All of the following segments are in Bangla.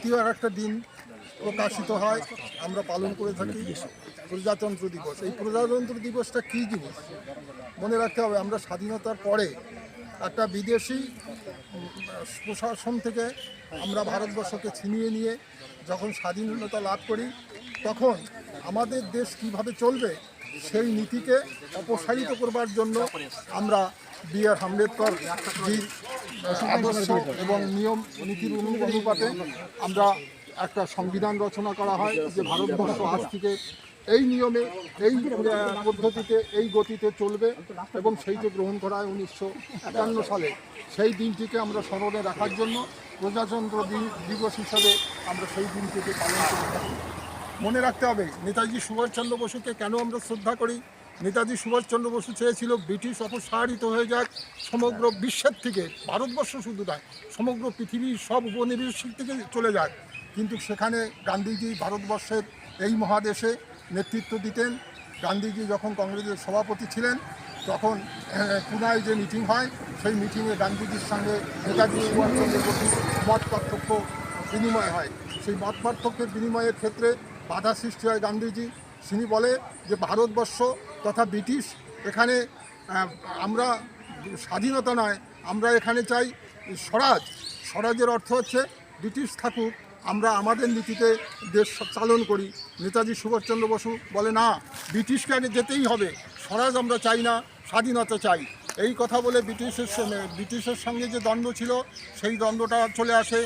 দ্বিতীয় আর একটা দিন প্রকাশিত হয়, আমরা পালন করে থাকি প্রজাতন্ত্র দিবস। এই প্রজাতন্ত্র দিবসটা কী জিনিস মনে রাখতে হবে। আমরা স্বাধীনতার পরে একটা বিদেশি প্রশাসন থেকে আমরা ভারতবর্ষকে ছিনিয়ে নিয়ে যখন স্বাধীনতা লাভ করি, তখন আমাদের দেশ কিভাবে চলবে সেই নীতিকে অপসারিত করবার জন্য আমরা বি.আর. আম্বেদকর জির আদর্শ এবং নিয়ম নীতির অনুপাতে আমরা একটা সংবিধান রচনা করা হয় যে ভারতবর্ষ আজ থেকে এই নিয়মে, এই পদ্ধতিতে, এই গতিতে চলবে, এবং সেইটি গ্রহণ করা হয় 1951 সালে। সেই দিনটিকে আমরা স্মরণে রাখার জন্য প্রজাতন্ত্র দিবস হিসাবে আমরা সেই দিনটিকে পালন করে থাকি। মনে রাখতে হবে নেতাজি সুভাষচন্দ্র বসুকে কেন আমরা শ্রদ্ধা করি। নেতাজি সুভাষচন্দ্র বসু চেয়েছিল ব্রিটিশ অপসারিত হয়ে যাক সমগ্র বিশ্বের থেকে, ভারতবর্ষ শুধু নয়, সমগ্র পৃথিবীর সব উপনিবেশ থেকে চলে যাক। কিন্তু সেখানে গান্ধীজি ভারতবর্ষের এই মহাদেশে নেতৃত্ব দিতেন। গান্ধীজি যখন কংগ্রেসের সভাপতি ছিলেন, তখন পুনায় যে মিটিং হয়, সেই মিটিংয়ে গান্ধীজির সঙ্গে নেতাজি সুভাষচন্দ্র বসুর মত পার্থক্য বিনিময় হয়। সেই মত পার্থক্যের বিনিময়ের ক্ষেত্রে বাধা সৃষ্টি হয় গান্ধীজি। তিনি বলে যে ভারতবর্ষ তথা ব্রিটিশ, এখানে আমরা স্বাধীনতা নয়, আমরা এখানে চাই স্বরাজ। স্বরাজের অর্থ হচ্ছে ব্রিটিশ থাকুক, আমরা আমাদের নীতিতে দেশ চালন করি। নেতাজি সুভাষচন্দ্র বসু বলে না, ব্রিটিশকে আগে যেতেই হবে, স্বরাজ আমরা চাই না, স্বাধীনতা চাই। এই কথা বলে ব্রিটিশের সঙ্গে যে দ্বন্দ্ব ছিল, সেই দ্বন্দ্বটা চলে আসে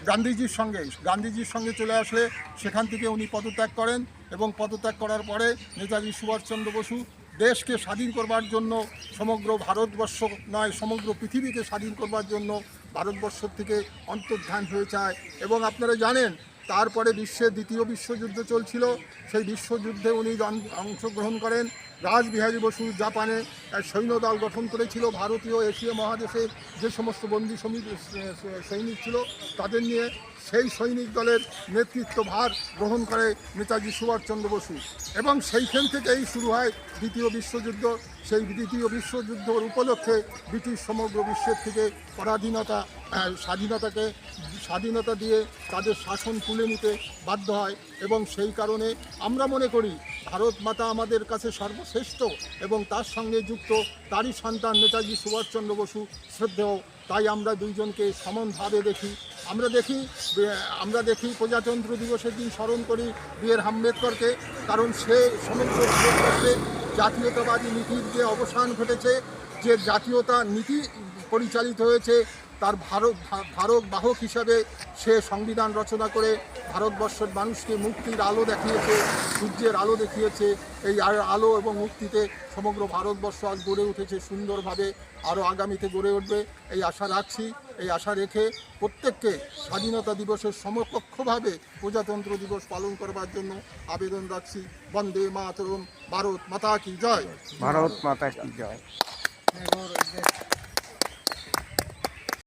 গান্ধীজির সঙ্গে চলে আসলে সেখান থেকে উনি পদত্যাগ করেন, এবং পদত্যাগ করার পরে নেতাজি সুভাষচন্দ্র বসু দেশকে স্বাধীন করবার জন্য, সমগ্র ভারতবর্ষ নয় সমগ্র পৃথিবীকে স্বাধীন করবার জন্য ভারতবর্ষ থেকে অন্তর্ধান হয়ে যায়। এবং আপনারা জানেন তারপরে দ্বিতীয় বিশ্বযুদ্ধ চলছিল। সেই বিশ্বযুদ্ধে উনি অংশগ্রহণ করেন। রাসবিহারী বসু জাপানে সৈন্যদল গঠন করেছিল, ভারতীয় এশীয় মহাদেশের যে সমস্ত বন্দী সৈনিক ছিল তাদের নিয়ে। সেই সৈনিক দলের নেতৃত্ব ভার গ্রহণ করে নেতাজি সুভাষচন্দ্র বসু, এবং সেইখান থেকেই শুরু হয় দ্বিতীয় বিশ্বযুদ্ধ। সেই দ্বিতীয় বিশ্বযুদ্ধর উপলক্ষে ব্রিটিশ সমগ্র বিশ্বের থেকে স্বাধীনতা দিয়ে তাদের শাসন তুলে নিতে বাধ্য হয়। এবং সেই কারণে আমরা মনে করি ভারত মাতা আমাদের কাছে সর্বশ্রেষ্ঠ, এবং তার সঙ্গে যুক্ত তারই সন্তান নেতাজি সুভাষচন্দ্র বসু শ্রদ্ধেয়। তাই আমরা দুইজনকে সমানভাবে দেখি। আমরা দেখি প্রজাতন্ত্র দিবসের দিন স্মরণ করি বি.আর. আম্বেদকরকে, কারণ সে সমগ্র ভারতবর্ষে জাতীয়তাবাদী নীতির যে অবসান ঘটেছে, যে জাতীয়তা নীতি পরিচালিত হয়েছে, তার ধারক বাহক হিসাবে সে সংবিধান রচনা করে ভারতবর্ষের মানুষকে মুক্তির আলো দেখিয়েছে, সূর্যের আলো দেখিয়েছে। এই আলো এবং মুক্তিতে সমগ্র ভারতবর্ষ আজ গড়ে উঠেছে সুন্দরভাবে, আরও আগামীতে গড়ে উঠবে এই আশা রাখছি। এই আশা রেখে প্রত্যেককে স্বাধীনতা দিবসের সমকক্ষভাবে প্রজাতন্ত্র দিবস পালন করবার জন্য আবেদন রাখছি। বন্দে মাতরম, ভারত মাতা কি জয়। ভারত মাতা কি জয়।